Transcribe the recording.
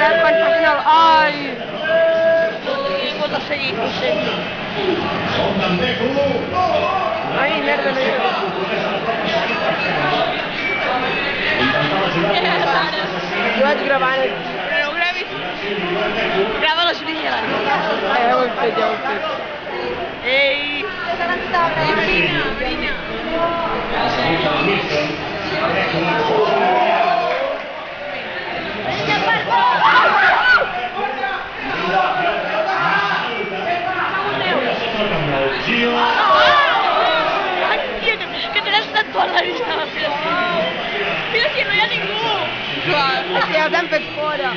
quan facin el... Ai! Pot seguir, ho sento. Ai, merda, no hi era. Jo vaig gravant aquí. Però no ho gravis. Grava les vigilants. Ja ho he fet, ja ho he fet. Ei! Marina, Marina. Que te l'has estat tot la vista. Mira si no hi ha ningú. És que ja els hem fet fora.